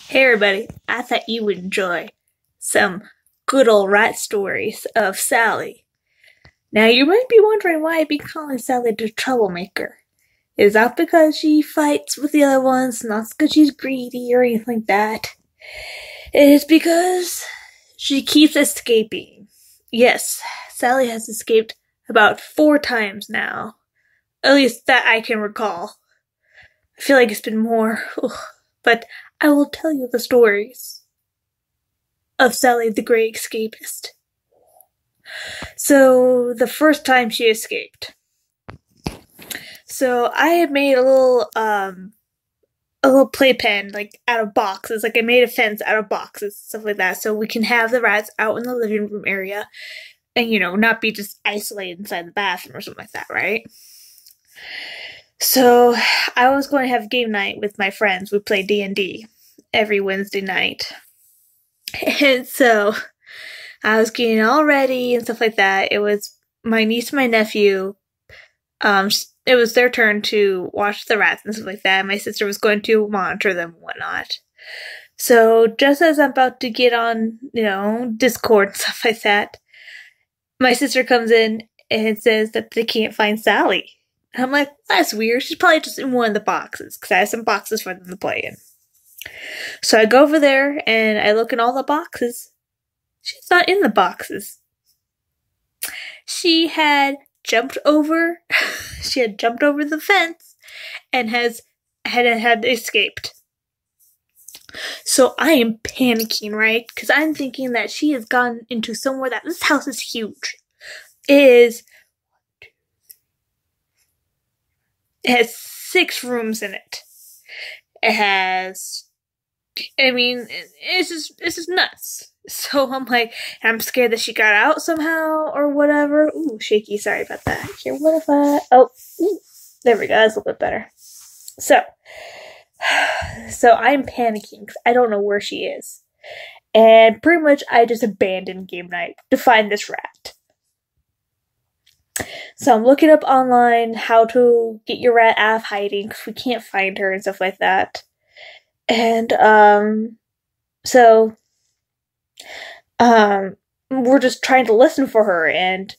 Hey everybody, I thought you would enjoy some good old rat stories of Sally. Now you might be wondering why I'd be calling Sally the troublemaker. Is that because she fights with the other ones, not because she's greedy or anything like that. It is because she keeps escaping. Yes, Sally has escaped about 4 times now. At least that I can recall. I feel like it's been more. But I will tell you the stories of Sally the Great Escapist. So, the first time she escaped. So, I had made a little playpen, like, out of boxes. Like, I made a fence out of boxes, stuff like that, so we can have the rats out in the living room area and, not be just isolated inside the bathroom or something like that, right? So, I was going to have game night with my friends. We play D&D every Wednesday night. And so, I was getting all ready and stuff like that. It was my niece and my nephew. It was their turn to watch the rats and stuff like that. My sister was going to monitor them and whatnot. So, just as I'm about to get on, Discord and stuff like that, my sister comes in and says that they can't find Sally. And I'm like, that's weird. She's probably just in one of the boxes, because I have some boxes for them to play in. So I go over there, and I look in all the boxes. She's not in the boxes. She had jumped over the fence, and had escaped. So I am panicking, right? Because I'm thinking that she has gone into somewhere that this house is huge. It has 6 rooms in it. It has, it's just nuts. So I'm like, I'm scared that she got out somehow or whatever. Ooh, shaky, sorry about that. Here, what if there we go, that's a little bit better. So I'm panicking because I don't know where she is. And pretty much I just abandoned game night to find this rat. So I'm looking up online how to get your rat out of hiding because we can't find her and stuff like that. And, we're just trying to listen for her, and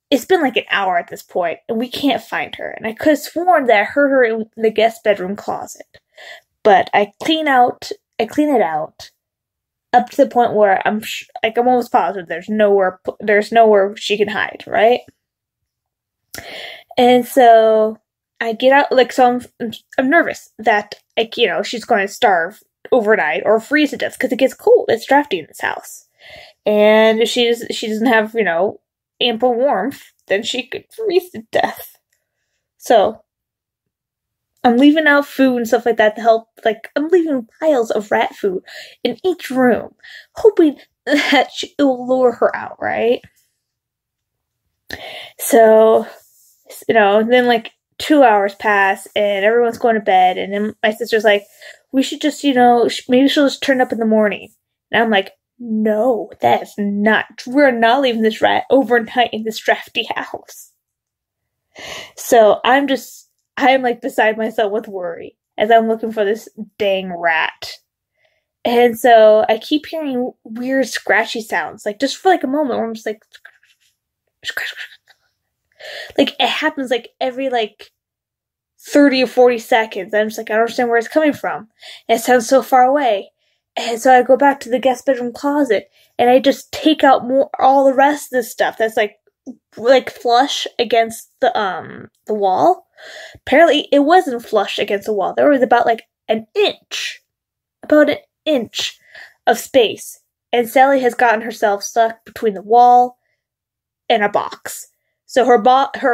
it's been like an hour at this point, and we can't find her. And I could have sworn that I heard her in the guest bedroom closet. But I clean it out up to the point where I'm almost positive there's nowhere she can hide, right? And so I get out, so I'm nervous that, she's going to starve overnight or freeze to death because it gets cold. It's drafty in this house. And if she doesn't have, ample warmth, then she could freeze to death. So I'm leaving out food and stuff like that to help. I'm leaving piles of rat food in each room, hoping that it will lure her out, right? So, then 2 hours pass and everyone's going to bed, and then my sister's like, we should just, maybe she'll just turn up in the morning. And I'm like, no, we're not leaving this rat overnight in this drafty house. So I'm beside myself with worry as I'm looking for this dang rat. And so I keep hearing weird scratchy sounds, just for a moment where I'm just it happens every 30 or 40 seconds. I'm just I don't understand where it's coming from. And it sounds so far away. And so I go back to the guest bedroom closet, and I just take out all the rest of this stuff that's flush against the wall. Apparently, it wasn't flush against the wall. There was about an inch of space, and Sally has gotten herself stuck between the wall and a box. So her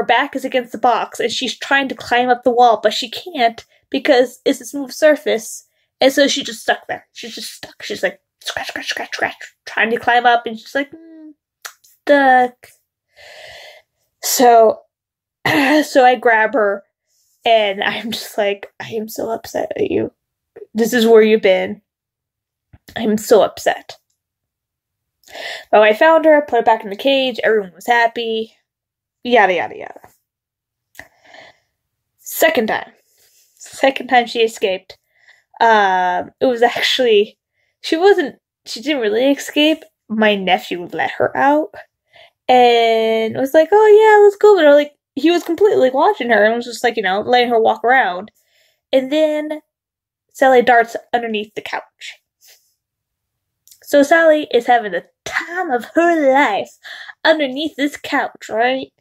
back is against the box, and she's trying to climb up the wall, but she can't because it's a smooth surface. And so she's just stuck there. She's just stuck. She's scratch, scratch, scratch, scratch, trying to climb up, and she's stuck. So I grab her, and I'm just I am so upset at you. This is where you've been. I'm so upset. But I found her, put her back in the cage, everyone was happy. Yada, yada, yada. Second time she escaped. it was actually, she didn't really escape. My nephew let her out and was like, oh yeah, let's go. And like, he was completely watching her and was just like, letting her walk around. And then Sally darts underneath the couch. So Sally is having the time of her life underneath this couch, right?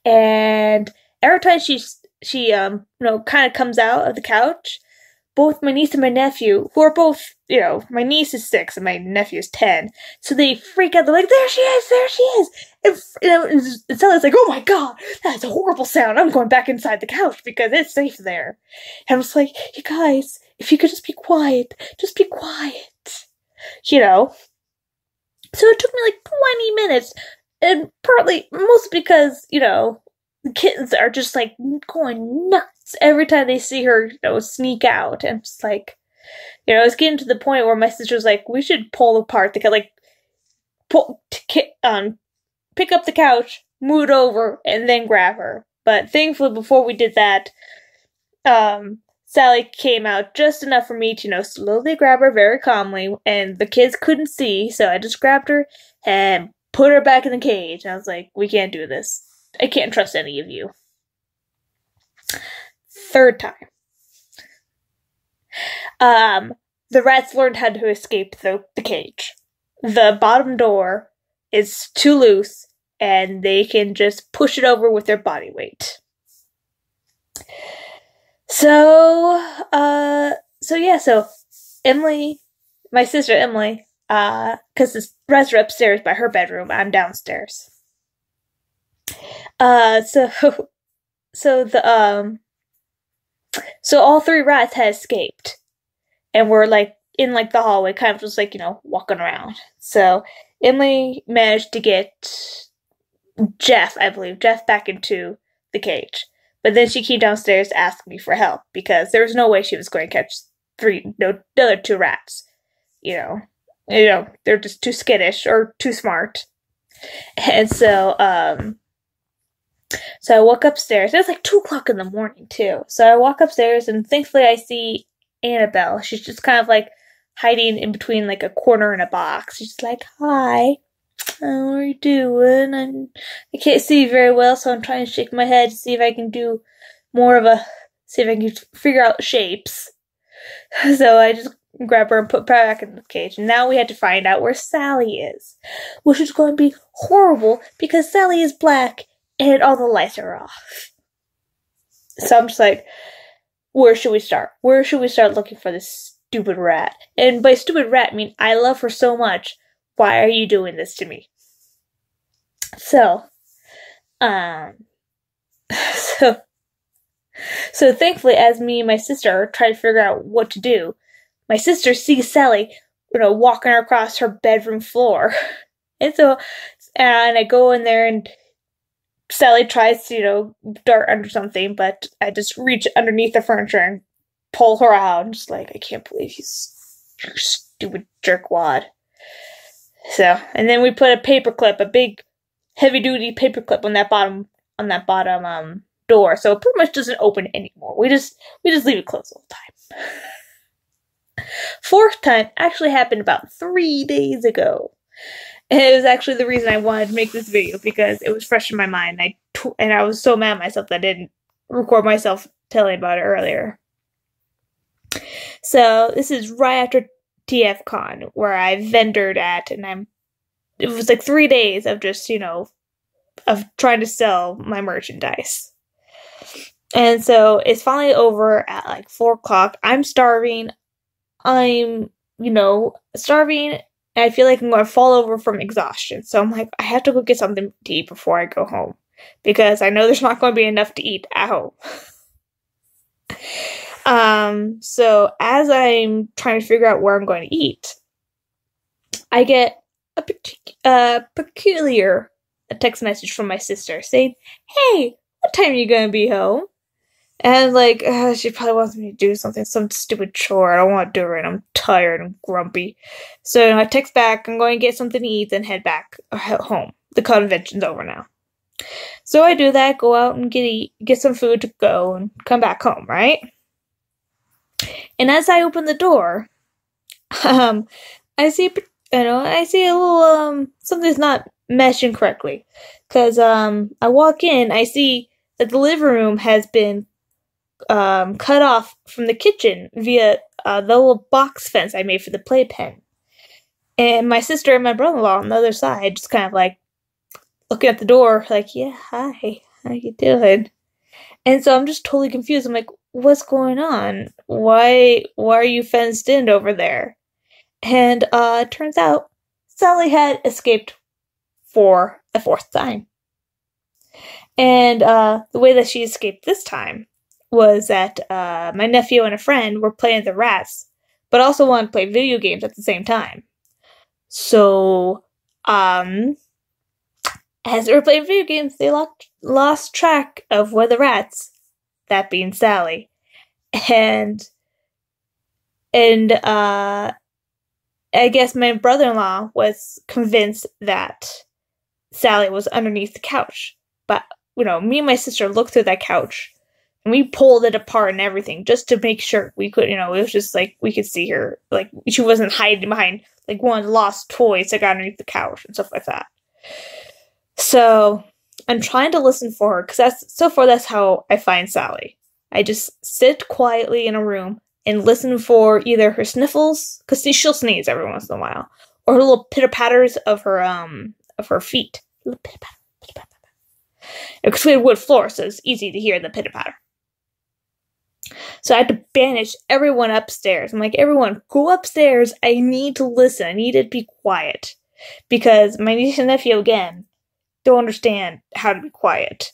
And every time she kind of comes out of the couch, both my niece and my nephew, who are both, my niece is 6 and my nephew is 10, so they freak out. They're like, there she is! And Sally's like, oh my god, that's a horrible sound. I'm going back inside the couch because it's safe there. And I was like, you guys, if you could just be quiet. So it took me like 20 minutes, and mostly because, the kittens are just like going nuts every time they see her, sneak out. And it's like, it's getting to the point where my sister was like, we should pull apart the pick up the couch, move it over, and then grab her. But thankfully, before we did that, Sally came out just enough for me to, slowly grab her very calmly, and the kids couldn't see, so I just grabbed her and put her back in the cage. And I was like, we can't do this. I can't trust any of you. Third time. The rats learned how to escape the cage. The bottom door is too loose, and they can just push it over with their body weight. So Emily, my sister Emily, because the rats are upstairs by her bedroom, I'm downstairs. So all 3 rats had escaped, and were like in like the hallway, kind of just like, walking around. So Emily managed to get Jeff back into the cage. But then she came downstairs to ask me for help, because there was no way she was going to catch the other 2 rats. They're just too skittish or too smart. And so I walk upstairs. It was like 2 o'clock in the morning too. So I walk upstairs, and thankfully I see Annabelle. She's just kind of like hiding in between like a corner and a box. She's like, hi. How are you doing? I can't see very well, so I'm trying to shake my head to see if I can do see if I can figure out shapes. So I just grab her and put her back in the cage. And now we had to find out where Sally is, which is going to be horrible because Sally is black and all the lights are off. So I'm just like, where should we start? Where should we start looking for this stupid rat? And by stupid rat, I mean I love her so much. Why are you doing this to me? So thankfully, as me and my sister try to figure out what to do, my sister sees Sally, walking across her bedroom floor. And I go in there, and Sally tries to, dart under something, but I just reach underneath the furniture and pull her out. I'm just like, I can't believe you stupid jerkwad. So, and then we put a big heavy-duty paperclip on that bottom door, so it pretty much doesn't open anymore. We just leave it closed all the time. 4th time actually happened about 3 days ago. And it was actually the reason I wanted to make this video, because it was fresh in my mind. And I was so mad at myself that I didn't record myself telling about it earlier. So this is right after TFCon, where I vendored at, and it was like 3 days of just, of trying to sell my merchandise. And so it's finally over at like 4 o'clock. I'm starving. I'm, starving, and I feel like I'm going to fall over from exhaustion. So I'm like, I have to go get something to eat before I go home, because I know there's not going to be enough to eat at home. So as I'm trying to figure out where I'm going to eat, I get a peculiar text message from my sister saying, hey, what time are you going to be home? And like, she probably wants me to do some stupid chore. I don't want to do it right. I'm tired and grumpy. So I text back, I'm going to get something to eat, then head back home. The convention's over now. So I do that, go out and get some food to go and come back home, right? And as I open the door, I see, I see a little, something's not meshing correctly. Because, I walk in, I see that the living room has been, cut off from the kitchen via, the little box fence I made for the playpen. And my sister and my brother-in-law on the other side just kind of like looking at the door, like, yeah, hi, how you doing? And so I'm just totally confused. I'm like, what's going on? Why are you fenced in over there? And it turns out Sally had escaped for a fourth time. And the way that she escaped this time was that my nephew and a friend were playing the rats, but also wanted to play video games at the same time. So, as they were playing video games, they lost track of one of the rats, that being Sally. And I guess my brother-in-law was convinced that Sally was underneath the couch. But, me and my sister looked through that couch, and we pulled it apart and everything, just to make sure we could, it was just like, we could see her, like, she wasn't hiding behind, like, one of the lost toys that got underneath the couch and stuff like that. So, I'm trying to listen for her, because that's how I find Sally. I just sit quietly in a room and listen for either her sniffles, because she'll sneeze every once in a while, or her little pitter-patters of her feet. Little pitter-patter, pitter-patter. Because we had wood floor, so it's easy to hear the pitter-patter. So I had to banish everyone upstairs. I'm like, everyone, go upstairs. I need to listen. I need to be quiet. Because my niece and nephew, again, don't understand how to be quiet.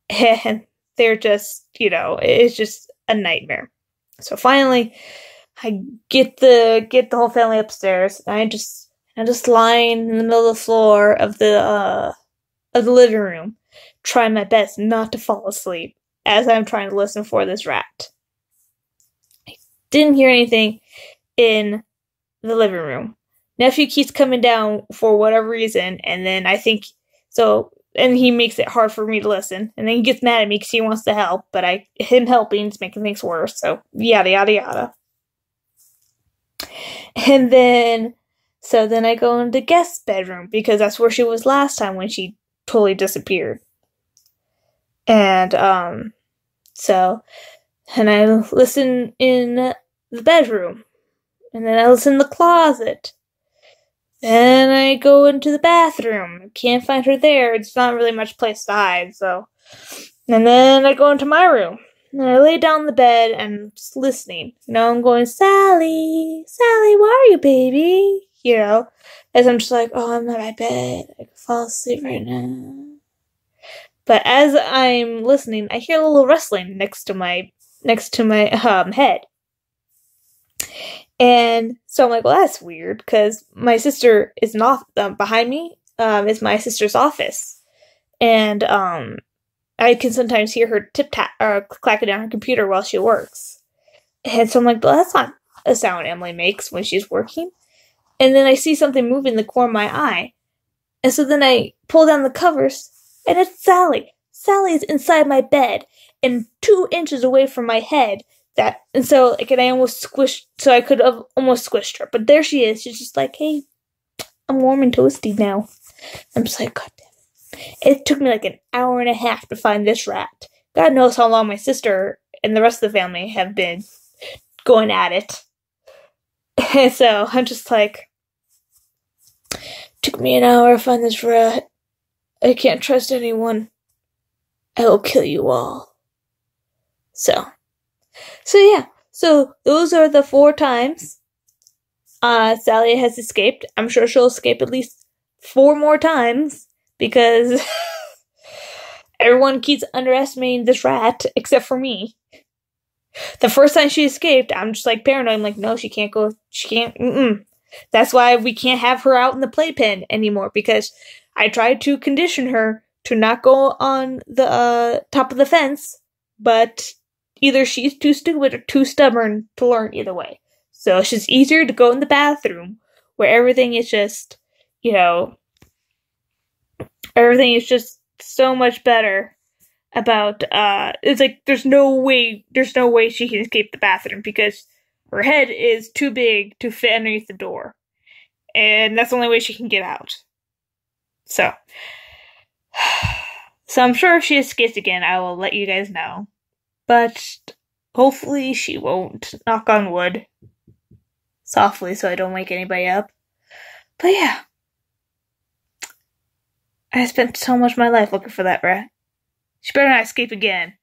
And they're just, it's just a nightmare. So finally, I get the whole family upstairs. And I'm just lying in the middle of the floor of the living room, trying my best not to fall asleep as I'm trying to listen for this rat. I didn't hear anything in the living room. Nephew keeps coming down for whatever reason, and then and he makes it hard for me to listen, and then he gets mad at me because he wants to help, but him helping is making things worse, so yada yada yada. And then I go into guest's bedroom, because that's where she was last time when she totally disappeared. And, and I listen in the bedroom, and then I listen in the closet. Then I go into the bathroom. Can't find her there. It's not really much place to hide, so. And then I go into my room. And I lay down on the bed and just listening. I'm going, Sally, where are you, baby? As I'm just like, oh, I'm at my bed. I can fall asleep right now. But as I'm listening, I hear a little rustling next to my head. And so I'm like, well, that's weird, because my sister is not behind me. Is my sister's office, and I can sometimes hear her tip-tap or clacking down her computer while she works. And so I'm like, well, that's not a sound Emily makes when she's working. And then I see something move in the corner of my eye, and so then I pull down the covers. And it's Sally. Sally is inside my bed and 2 inches away from my head. I almost squished, so I could have almost squished her. But there she is. She's just like, hey, I'm warm and toasty now. I'm just like, God damn it. It took me like an hour and a half to find this rat. God knows how long my sister and the rest of the family have been going at it. And so I'm just like, took me an hour to find this rat. I can't trust anyone. I will kill you all. So yeah. So those are the 4 times Sally has escaped. I'm sure she'll escape at least 4 more times, because everyone keeps underestimating this rat, except for me. The first time she escaped, I'm just like paranoid. I'm like, no, she can't go. She can't. That's why we can't have her out in the playpen anymore, because I tried to condition her to not go on the top of the fence, but either she's too stupid or too stubborn to learn either way. So it's just easier to go in the bathroom, where everything is just, everything is just so much better about it's like there's no way she can escape the bathroom because her head is too big to fit underneath the door. And that's the only way she can get out. So I'm sure if she escapes again, I will let you guys know. But hopefully she won't. Knock on wood. Softly so I don't wake anybody up. But yeah. I spent so much of my life looking for that rat. She better not escape again.